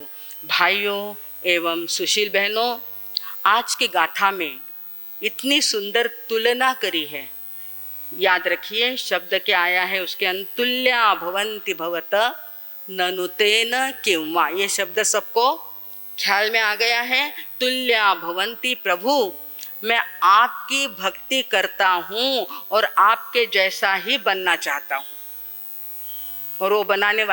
भाइयों एवं सुशील बहनों, आज की गाथा में इतनी सुंदर तुलना करी है। याद रखिए शब्द क्या आया है उसके अंदर, तुल्या भवन्ति भवत ननुतेन किंवा। ये शब्द सबको ख्याल में आ गया है। तुल्या भवन्ति, प्रभु मैं आपकी भक्ति करता हूँ और आपके जैसा ही बनना चाहता हूँ। और वो बनाने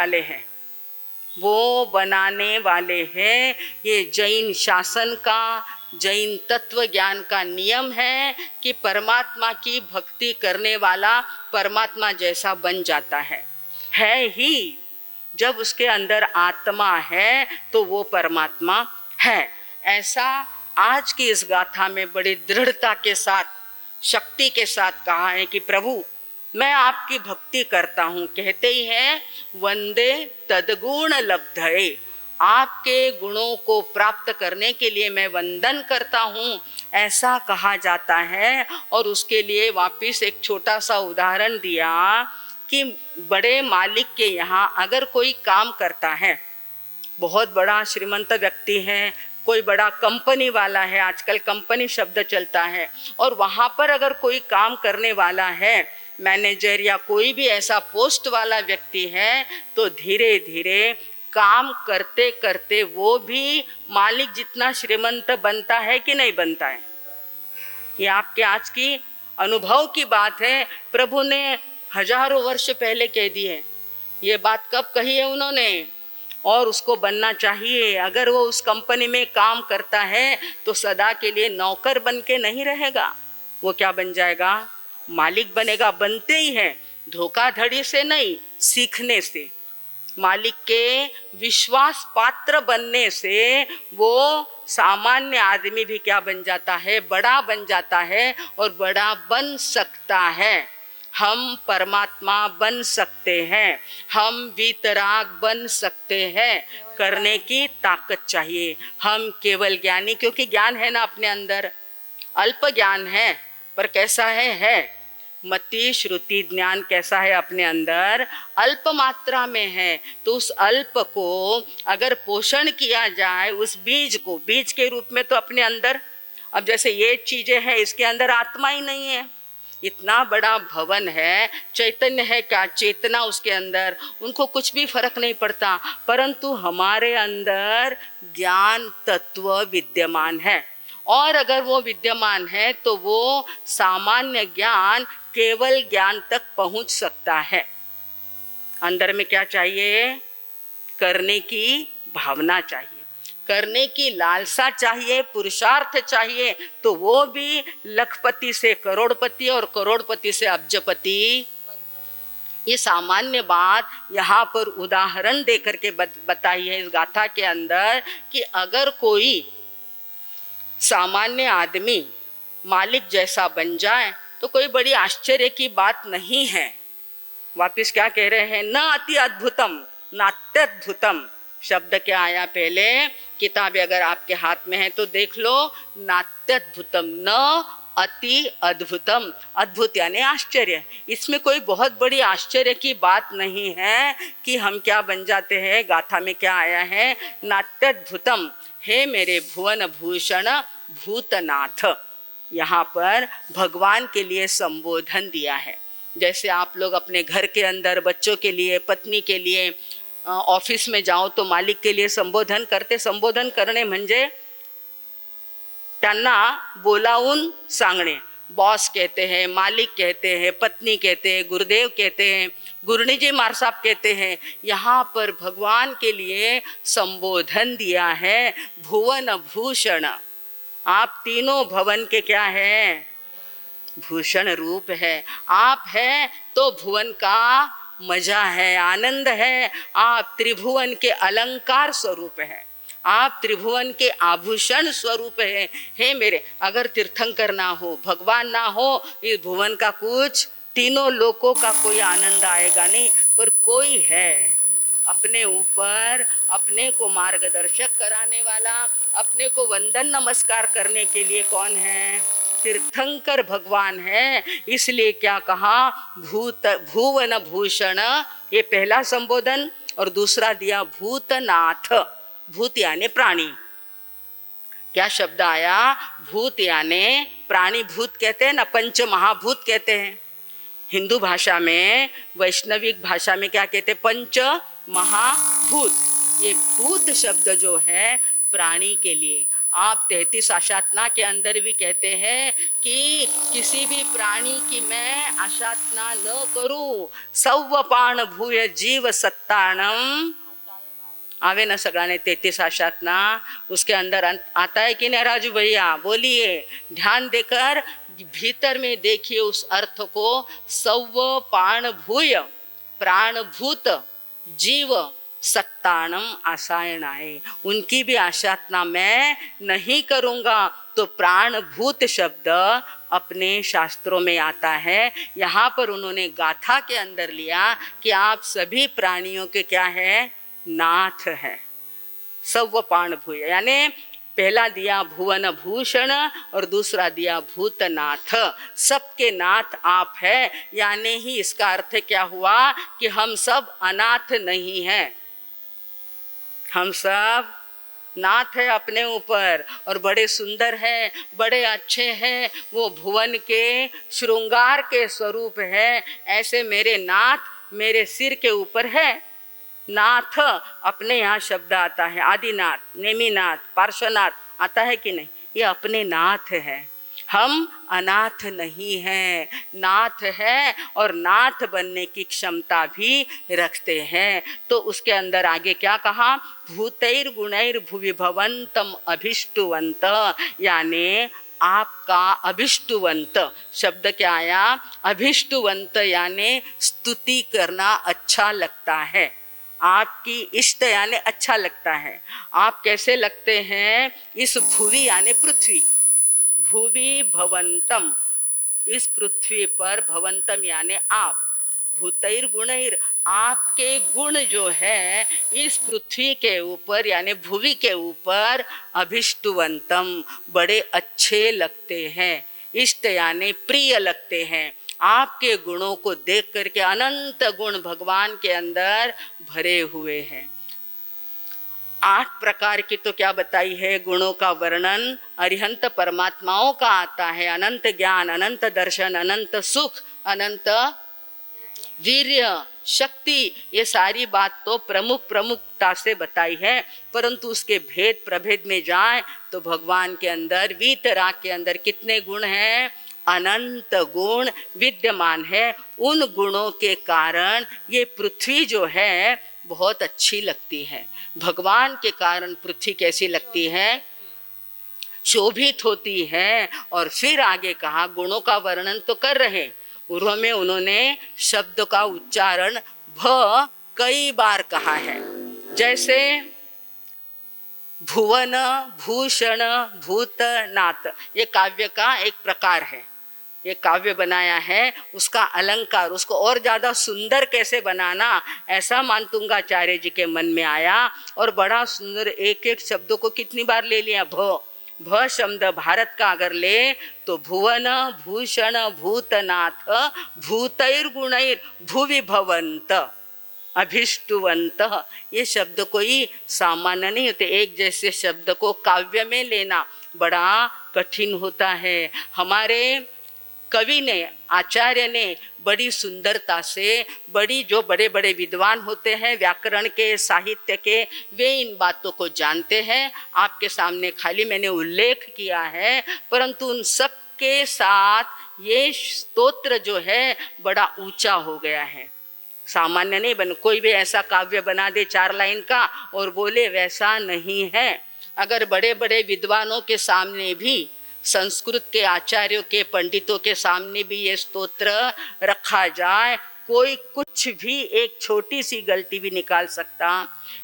वाले हैं। ये जैन शासन का, जैन तत्व ज्ञान का नियम है कि परमात्मा की भक्ति करने वाला परमात्मा जैसा बन जाता है ही। जब उसके अंदर आत्मा है तो वो परमात्मा है। ऐसा आज की इस गाथा में बड़ी दृढ़ता के साथ, शक्ति के साथ कहा है कि प्रभु मैं आपकी भक्ति करता हूँ। कहते ही हैं वंदे तद्गुण लब्धये, आपके गुणों को प्राप्त करने के लिए मैं वंदन करता हूँ, ऐसा कहा जाता है। और उसके लिए वापिस एक छोटा सा उदाहरण दिया कि बड़े मालिक के यहाँ अगर कोई काम करता है, बहुत बड़ा श्रीमंत व्यक्ति है, कोई बड़ा कंपनी वाला है, आजकल कंपनी शब्द चलता है, और वहाँ पर अगर कोई काम करने वाला है, मैनेजर या कोई भी ऐसा पोस्ट वाला व्यक्ति है, तो धीरे धीरे काम करते करते वो भी मालिक जितना श्रीमंत बनता है कि नहीं बनता है। ये आपके आज की अनुभव की बात है। प्रभु ने हजारों वर्ष पहले कह दी है। ये बात कब कही है उन्होंने? और उसको बनना चाहिए। अगर वो उस कंपनी में काम करता है तो सदा के लिए नौकर बन के नहीं रहेगा, वो क्या बन जाएगा? मालिक बनेगा। बनते ही हैं, धोखाधड़ी से नहीं, सीखने से। मालिक के विश्वास पात्र बनने से वो सामान्य आदमी भी क्या बन जाता है? बड़ा बन जाता है और बड़ा बन सकता है। हम परमात्मा बन सकते हैं, हम वीतराग बन सकते हैं। करने की ताकत चाहिए। हम केवल ज्ञानी, क्योंकि ज्ञान है ना अपने अंदर, अल्प ज्ञान है पर कैसा है? मति श्रुति ज्ञान कैसा है अपने अंदर? अल्प मात्रा में है। तो उस अल्प को अगर पोषण किया जाए, उस बीज को बीज के रूप में, तो अपने अंदर, अब जैसे ये चीजें हैं, इसके अंदर आत्मा ही नहीं है। इतना बड़ा भवन है, चैतन्य है क्या? चेतना उसके अंदर, उनको कुछ भी फर्क नहीं पड़ता। परंतु हमारे अंदर ज्ञान तत्व विद्यमान है, और अगर वो विद्यमान है तो वो सामान्य ज्ञान केवल ज्ञान तक पहुंच सकता है। अंदर में क्या चाहिए? करने की भावना चाहिए, करने की लालसा चाहिए, पुरुषार्थ चाहिए। तो वो भी लखपति से करोड़पति और करोड़पति से अब्जपति। ये सामान्य बात यहाँ पर उदाहरण देकर के बताई है इस गाथा के अंदर कि अगर कोई सामान्य आदमी मालिक जैसा बन जाए तो कोई बड़ी आश्चर्य की बात नहीं है। वापिस क्या कह रहे हैं? न अति अद्भुतम नात्यद्भुतम। शब्द क्या आया पहले? किताबें अगर आपके हाथ में है तो देख लो। नात्यद्भुतम, न अति अद्भुतम। अद्भुत यानी आश्चर्य। इसमें कोई बहुत बड़ी आश्चर्य की बात नहीं है कि हम क्या बन जाते हैं। गाथा में क्या आया है? नात्यद्भुतम। हे मेरे भुवन भूषण भूतनाथ। यहाँ पर भगवान के लिए संबोधन दिया है। जैसे आप लोग अपने घर के अंदर बच्चों के लिए, पत्नी के लिए, ऑफिस में जाओ तो मालिक के लिए संबोधन करते। संबोधन करणे म्हणजे त्यांना बोलावून सांगणे। बॉस कहते हैं, मालिक कहते हैं, पत्नी कहते हैं, गुरुदेव कहते हैं, गुरुजी मारसाब कहते हैं। यहाँ पर भगवान के लिए संबोधन दिया है भुवन भूषण। आप तीनों भवन के क्या है? भूषण रूप है। आप है तो भुवन का मजा है, आनंद है। आप त्रिभुवन के अलंकार स्वरूप है, आप त्रिभुवन के आभूषण स्वरूप है। हे मेरे, अगर तीर्थंकर ना हो, भगवान ना हो, इस भुवन का कुछ, तीनों लोकों का कोई आनंद आएगा नहीं। पर कोई है अपने ऊपर, अपने को मार्गदर्शक कराने वाला, अपने को वंदन नमस्कार करने के लिए कौन है? तीर्थंकर भगवान है। इसलिए क्या कहा? भुवन भूषण, ये पहला संबोधन, और दूसरा दिया भूतनाथ। भूत यानी प्राणी। क्या शब्द आया? भूत यानी प्राणी। भूत कहते हैं ना, पंच महाभूत कहते हैं। हिंदू भाषा में, वैष्णविक भाषा में क्या कहते हैं? पंच महाभूत। ये भूत शब्द जो है प्राणी के लिए। आप 33 आशातना के अंदर भी कहते हैं कि किसी भी प्राणी की मैं आशातना न करूं। सव्वपाण भूय जीव सत्ताणम आवे ना सगळ्यांने 33 आशातना। उसके अंदर आता है कि नहीं राजू भैया? बोलिए, ध्यान देकर भीतर में देखिए उस अर्थ को। सव्वपाण भूय प्राणभूत जीव सत्ताणम आसायणाय, उनकी भी आशातना मैं नहीं करूँगा। तो प्राणभूत शब्द अपने शास्त्रों में आता है। यहाँ पर उन्होंने गाथा के अंदर लिया कि आप सभी प्राणियों के क्या है? नाथ है। सव्वपाण भूय यानी पहला दिया भुवन भूषण और दूसरा दिया भूतनाथ। सबके नाथ आप है। यानी ही इसका अर्थ क्या हुआ कि हम सब अनाथ नहीं हैं। हम सब नाथ है अपने ऊपर और बड़े सुंदर हैं, बड़े अच्छे हैं। वो भुवन के श्रृंगार के स्वरूप है। ऐसे मेरे नाथ मेरे सिर के ऊपर है। नाथ अपने यहाँ शब्द आता है, आदिनाथ, नेमिनाथ, पार्श्वनाथ आता है कि नहीं? ये अपने नाथ है। हम अनाथ नहीं हैं, नाथ है और नाथ बनने की क्षमता भी रखते हैं। तो उसके अंदर आगे क्या कहा? भूतैर गुणैर भुवि भवन्तम अभिष्टुवंत, यानी आपका अभिष्टुवंत शब्द क्या आया? अभिष्टुवंत यानी स्तुति करना अच्छा लगता है। आपकी इष्ट यानी अच्छा लगता है। आप कैसे लगते हैं? इस भुवि यानी पृथ्वी, भुवि भवंतम, इस पृथ्वी पर, भवंतम यानी आप, भूतैर गुणैर आपके गुण जो है इस पृथ्वी के ऊपर यानी भुवि के ऊपर अभिष्टुवंतम बड़े अच्छे लगते हैं। इष्ट यानी प्रिय लगते हैं। आपके गुणों को देख करके अनंत गुण भगवान के अंदर भरे हुए हैं। 8 प्रकार की तो क्या बताई है गुणों का वर्णन। अरिहंत परमात्माओं का आता है। अनंत ज्ञान, अनंत दर्शन, अनंत सुख, अनंत वीर्य, शक्ति, ये सारी बात तो प्रमुखता से बताई है। परंतु उसके भेद प्रभेद में जाए तो भगवान के अंदर, वीतराग के अंदर कितने गुण हैं? अनंत गुण विद्यमान है। उन गुणों के कारण ये पृथ्वी जो है बहुत अच्छी लगती है। भगवान के कारण पृथ्वी कैसी लगती है? शोभित होती है। और फिर आगे कहा, गुणों का वर्णन तो कर रहे, पूर्व में उन्होंने शब्द का उच्चारण भ कई बार कहा है। जैसे भुवन, भूषण, भूतनाथ, ये काव्य का एक प्रकार है। ये काव्य बनाया है, उसका अलंकार, उसको और ज़्यादा सुंदर कैसे बनाना, ऐसा मानतुंगाचार्य जी के मन में आया। और बड़ा सुंदर एक एक शब्दों को कितनी बार ले लिया? भ शब्द भारत का अगर ले तो भुवन, भूषण, भूतनाथ, भूतैर गुणैर भुवि भवंत अभिष्टुवंत, ये शब्द कोई सामान्य नहीं होते। एक जैसे शब्द को काव्य में लेना बड़ा कठिन होता है। हमारे कवि ने, आचार्य ने बड़ी सुंदरता से, बड़ी जो बड़े बड़े विद्वान होते हैं व्याकरण के, साहित्य के, वे इन बातों को जानते हैं। आपके सामने खाली मैंने उल्लेख किया है, परंतु उन सब के साथ ये स्तोत्र जो है बड़ा ऊंचा हो गया है। सामान्य नहीं बन, कोई भी ऐसा काव्य बना दे 4 लाइन का और बोले, वैसा नहीं है। अगर बड़े बड़े विद्वानों के सामने भी, संस्कृत के आचार्यों के, पंडितों के सामने भी ये स्तोत्र रखा जाए, कोई कुछ भी एक छोटी सी गलती भी निकाल सकता।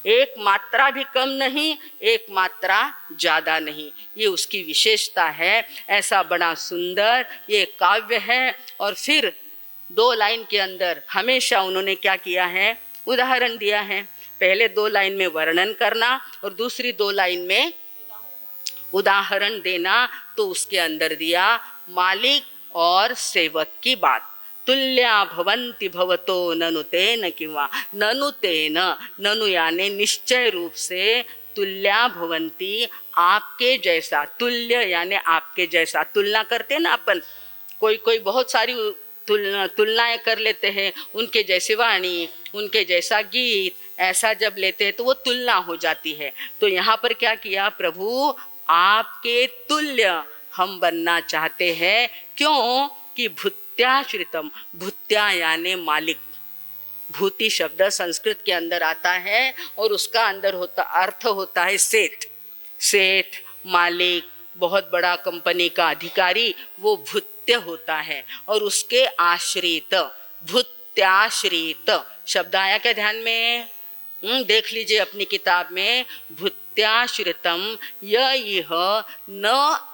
एक मात्रा भी कम नहीं, एक मात्रा ज़्यादा नहीं, ये उसकी विशेषता है। ऐसा बड़ा सुंदर ये काव्य है। और फिर 2 लाइन के अंदर हमेशा उन्होंने क्या किया है? उदाहरण दिया है। पहले 2 लाइन में वर्णन करना और दूसरी 2 लाइन में उदाहरण देना। तो उसके अंदर दिया मालिक और सेवक की बात। तुल्या भवन्ति भवतो ननु तेन, किंवा ननु तेन, ननु यानी निश्चय रूप से, तुल्या भवन्ति, आपके जैसा, तुल्य यानी आपके जैसा, तुलना करते हैं ना अपन, कोई कोई बहुत सारी तुलनाएं कर लेते हैं, उनके जैसी वाणी, उनके जैसा गीत, ऐसा जब लेते हैं तो वो तुलना हो जाती है। तो यहाँ पर क्या किया प्रभु, आपके तुल्य हम बनना चाहते हैं। क्यों कि भूत्याश्रितम, भूत्या यानी मालिक, भूति शब्द संस्कृत के अंदर आता है और उसका अंदर होता अर्थ होता है सेठ, सेठ मालिक, बहुत बड़ा कंपनी का अधिकारी, वो भूत्य होता है। और उसके आश्रित, भूत्याश्रित शब्द आया क्या ध्यान में? देख लीजिए अपनी किताब में, भूत्याश्रितम यह न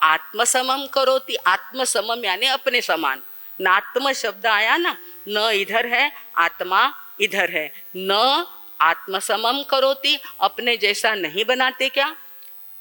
आत्मसमम करोति, आत्मसमम यानी अपने समान, नात्म शब्द आया ना, न इधर है, आत्मा इधर है, न आत्मसमम करोति, अपने जैसा नहीं बनाते क्या?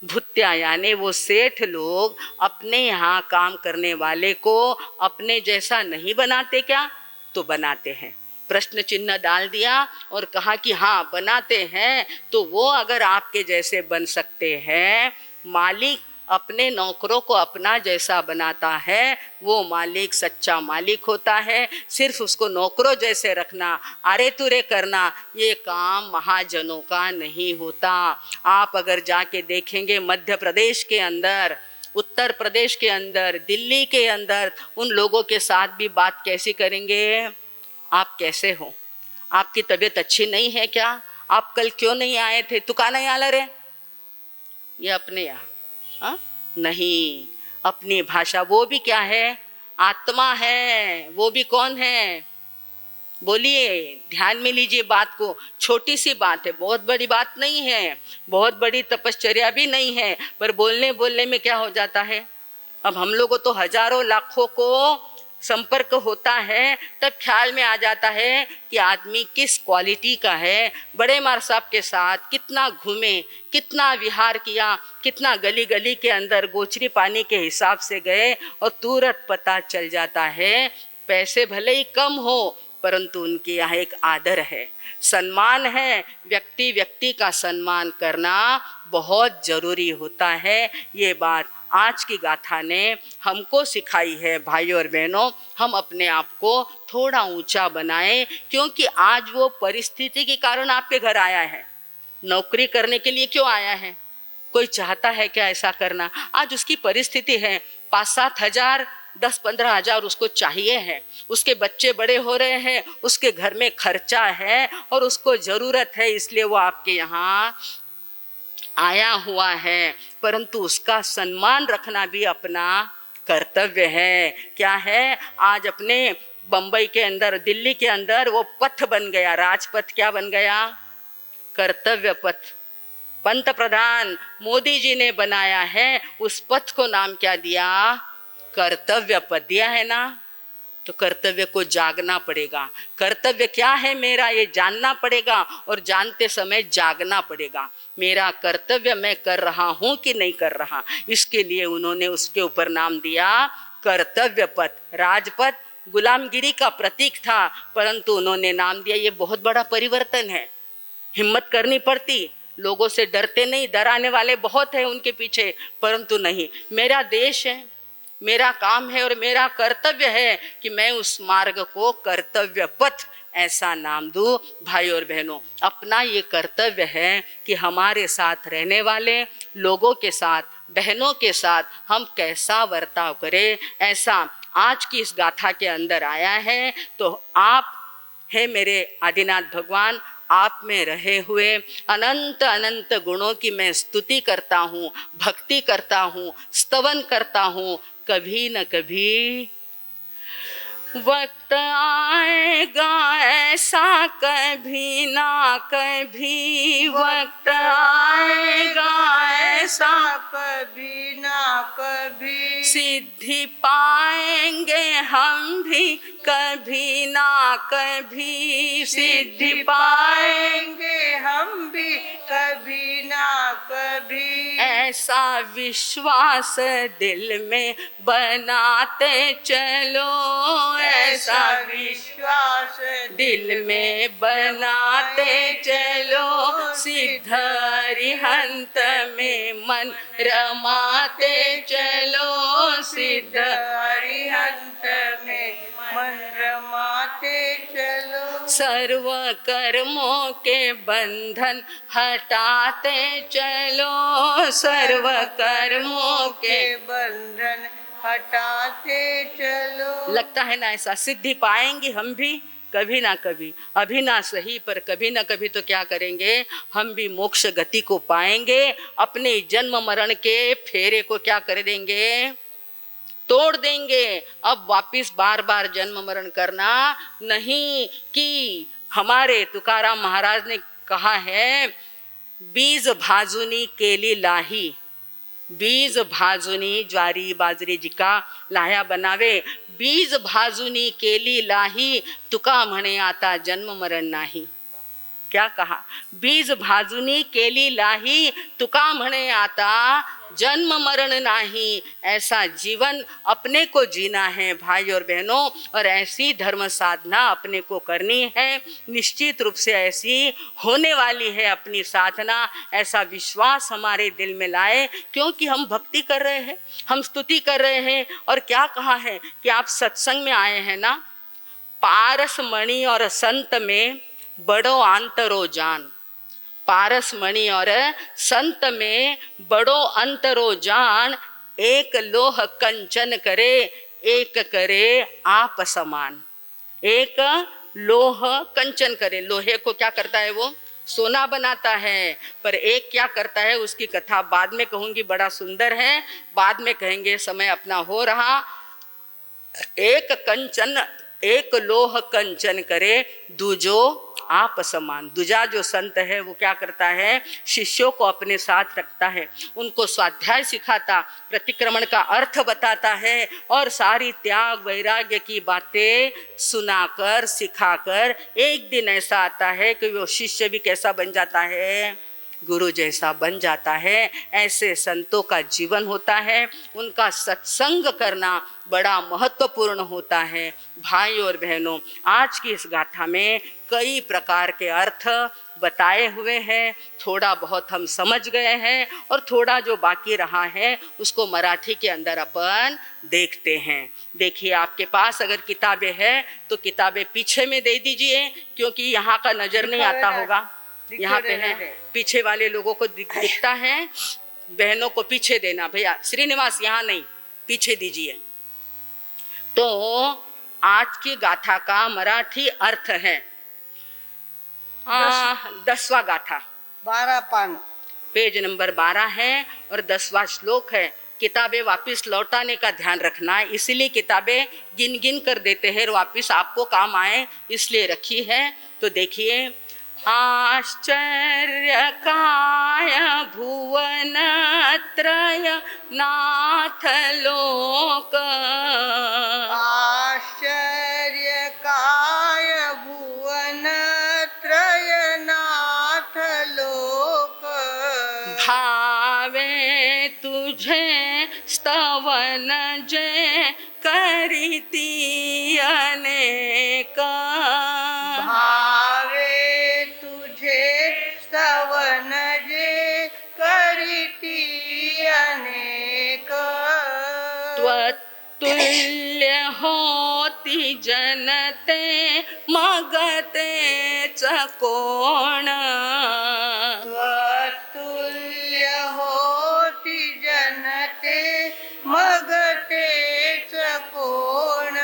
भूत्या यानी वो सेठ लोग अपने यहाँ काम करने वाले को अपने जैसा नहीं बनाते क्या? तो बनाते हैं। प्रश्न चिन्ह डाल दिया और कहा कि हाँ बनाते हैं। तो वो अगर आपके जैसे बन सकते हैं, मालिक अपने नौकरों को अपना जैसा बनाता है, वो मालिक सच्चा मालिक होता है। सिर्फ उसको नौकरों जैसे रखना, अरे तुरे करना, ये काम महाजनों का नहीं होता। आप अगर जाके देखेंगे मध्य प्रदेश के अंदर, उत्तर प्रदेश के अंदर, दिल्ली के अंदर, उन लोगों के साथ भी बात कैसी करेंगे? आप कैसे हो? आपकी तबीयत अच्छी नहीं है क्या? आप कल क्यों नहीं आए थे? तू का नहीं आला रे? ये अपने यहाँ नहीं, अपनी भाषा। वो भी क्या है? आत्मा है। वो भी कौन है? बोलिए, ध्यान में लीजिए बात को। छोटी सी बात है, बहुत बड़ी बात नहीं है, बहुत बड़ी तपश्चर्या भी नहीं है, पर बोलने बोलने में क्या हो जाता है। अब हम लोगों तो हजारों लाखों को संपर्क होता है, तब ख्याल में आ जाता है कि आदमी किस क्वालिटी का है। बड़े मार साहब के साथ कितना घूमे, कितना विहार किया, कितना गली गली के अंदर गोचरी पानी के हिसाब से गए, और तुरंत पता चल जाता है। पैसे भले ही कम हो, परंतु उनके यहाँ एक आदर है, सम्मान है। व्यक्ति व्यक्ति का सम्मान करना बहुत जरूरी होता है। ये बात आज की गाथा ने हमको सिखाई है। भाइयों और बहनों, हम अपने आप को थोड़ा ऊंचा बनाएं, क्योंकि आज वो परिस्थिति के कारण आपके घर आया है। नौकरी करने के लिए क्यों आया है? कोई चाहता है क्या ऐसा करना? आज उसकी परिस्थिति है, 5-7 हजार, 10-15 हजार उसको चाहिए है। उसके बच्चे बड़े हो रहे हैं, उसके घर में खर्चा है और उसको ज़रूरत है, इसलिए वो आपके यहाँ आया हुआ है। परंतु उसका सम्मान रखना भी अपना कर्तव्य है। क्या है? आज अपने बम्बई के अंदर, दिल्ली के अंदर वो पथ बन गया, राजपथ क्या बन गया? कर्तव्य पथ। पंत प्रधान मोदी जी ने बनाया है, उस पथ को नाम क्या दिया? कर्तव्य पथ दिया है ना। तो कर्तव्य को जागना पड़ेगा। कर्तव्य क्या है मेरा, ये जानना पड़ेगा, और जानते समय जागना पड़ेगा। मेरा कर्तव्य मैं कर रहा हूँ कि नहीं कर रहा, इसके लिए उन्होंने उसके ऊपर नाम दिया कर्तव्य पथ। राजपथ गुलामगिरी का प्रतीक था, परंतु उन्होंने नाम दिया। ये बहुत बड़ा परिवर्तन है। हिम्मत करनी पड़ती, लोगों से डरते नहीं, डराने वाले बहुत है उनके पीछे, परंतु नहीं, मेरा देश है, मेरा काम है और मेरा कर्तव्य है कि मैं उस मार्ग को कर्तव्य पथ ऐसा नाम दूं। भाई और बहनों, अपना ये कर्तव्य है कि हमारे साथ रहने वाले लोगों के साथ, बहनों के साथ हम कैसा बर्ताव करें, ऐसा आज की इस गाथा के अंदर आया है। तो आप है मेरे आदिनाथ भगवान, आप में रहे हुए अनंत अनंत गुणों की मैं स्तुति करता हूँ, भक्ति करता हूँ, स्तवन करता हूँ। कभी न कभी वक्त आएगा ऐसा, कभी ना कभी वक्त आएगा ऐसा, कभी ना कभी सिद्धि पाएंगे हम भी, कभी ना कभी सिद्धि पाएंगे हम भी, कभी ना कभी ऐसा विश्वास दिल में बनाते चलो, ऐसा विश्वास दिल में बनाते चलो, सिद्ध अरिहंत में मन रमाते चलो, सिद्ध अरिहंत में मन रमाते चलो, सर्व कर्मों के बंधन हटाते चलो, सर्व कर्मों के बंधन हटाते चलो। लगता है ना ऐसा सिद्धि पाएंगे हम भी कभी ना कभी, अभी ना सही पर कभी ना कभी तो क्या करेंगे, हम भी मोक्ष गति को पाएंगे, अपने जन्म मरण के फेरे को क्या कर देंगे, तोड़ देंगे। अब वापिस बार बार जन्म मरण करना नहीं। कि हमारे तुकाराम महाराज ने कहा है, बीज भाजुनी केली लाही, बीज भाजुनी ज्वारी बाजरी जिका लाह्या बनावे, बीज भाजुनी केली लाही, तुका म्हणे आता जन्म मरण नाही। क्या कहा, बीज भाजुनी केली लाही, तुका म्हणे आता जन्म मरण नाही। ऐसा जीवन अपने को जीना है भाई और बहनों, और ऐसी धर्म साधना अपने को करनी है। निश्चित रूप से ऐसी होने वाली है अपनी साधना, ऐसा विश्वास हमारे दिल में लाए, क्योंकि हम भक्ति कर रहे हैं, हम स्तुति कर रहे हैं। और क्या कहा है कि आप सत्संग में आए हैं ना, पारस मणि और संत में बड़ो अंतरो जान, पारस मणि और संत में बड़ो अंतरो जान, एक लोह कंचन करे, एक करे आप समान। एक लोह कंचन करे, लोहे को क्या करता है वो, सोना बनाता है, पर एक क्या करता है, उसकी कथा बाद में कहूंगी, बड़ा सुंदर है, बाद में कहेंगे, समय अपना हो रहा। एक कंचन, एक लोह कंचन करे, दूजो आप समान। दूजा जो संत है वो क्या करता है, शिष्यों को अपने साथ रखता है, उनको स्वाध्याय सिखाता, प्रतिक्रमण का अर्थ बताता है, और सारी त्याग वैराग्य की बातें सुनाकर सिखाकर एक दिन ऐसा आता है कि वो शिष्य भी कैसा बन जाता है, गुरु जैसा बन जाता है। ऐसे संतों का जीवन होता है, उनका सत्संग करना बड़ा महत्वपूर्ण होता है। भाई और बहनों, आज की इस गाथा में कई प्रकार के अर्थ बताए हुए हैं, थोड़ा बहुत हम समझ गए हैं, और थोड़ा जो बाकी रहा है उसको मराठी के अंदर अपन देखते हैं। देखिए, आपके पास अगर किताबें हैं तो किताबें पीछे में दे दीजिए, क्योंकि यहाँ का नज़र नहीं आता होगा, यहाँ पे है, पीछे वाले लोगों को दिखता है, बहनों को पीछे देना। भैया श्रीनिवास यहाँ नहीं, पीछे दीजिए। तो आज की गाथा का मराठी अर्थ है 10वां गाथा, 12 पान, पेज नंबर 12 है और 10वां श्लोक है। किताबें वापस लौटाने का ध्यान रखना है, इसलिए किताबें गिन गिन कर देते हैं, वापस आपको काम आए इसलिए रखी है। तो देखिए, आश्चर्यकाय भुवनत्रय नाथ लोक, आश्चर्यकाय भुवनत्रय नाथ लोक, भावे तुझे स्तवन जे करीती अनेक, स्तवन जे करीती अनेक, त्वतुल्य होती जनते मगतेच कोण, त्वतुल्य होती जनते मगतेच कोण,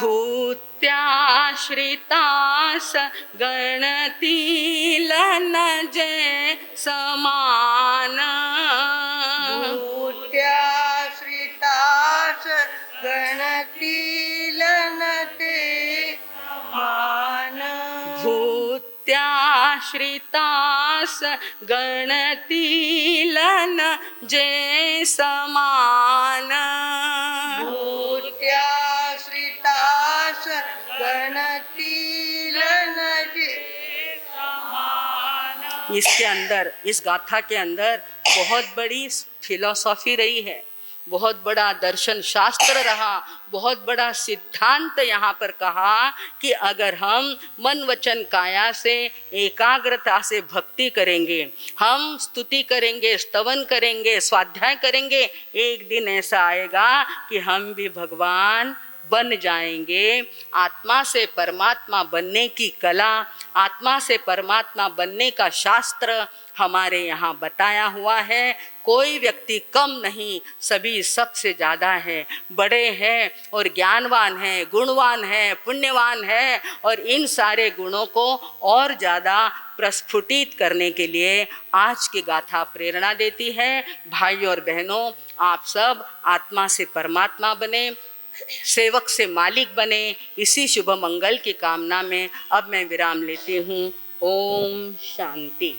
भूत्याश्रितास गणतील न जे समान, भूत्याश्रितास गणतील न ते समान, भूत्याश्रितास गणतील न जे समान, भूत्याश्रितास गणतील न जे समान। इसके अंदर, इस गाथा के अंदर बहुत बड़ी फिलॉसफी रही है, बहुत बड़ा दर्शन शास्त्र रहा, बहुत बड़ा सिद्धांत यहाँ पर कहा कि अगर हम मन वचन काया से एकाग्रता से भक्ति करेंगे, हम स्तुति करेंगे, स्तवन करेंगे, स्वाध्याय करेंगे, एक दिन ऐसा आएगा कि हम भी भगवान बन जाएंगे। आत्मा से परमात्मा बनने की कला, आत्मा से परमात्मा बनने का शास्त्र हमारे यहाँ बताया हुआ है। कोई व्यक्ति कम नहीं, सभी सबसे ज़्यादा है, बड़े हैं और ज्ञानवान हैं, गुणवान हैं, पुण्यवान हैं, और इन सारे गुणों को और ज़्यादा प्रस्फुटित करने के लिए आज की गाथा प्रेरणा देती है। भाई और बहनों, आप सब आत्मा से परमात्मा बने, सेवक से मालिक बने, इसी शुभ मंगल की कामना में अब मैं विराम लेती हूँ। ओम शांति।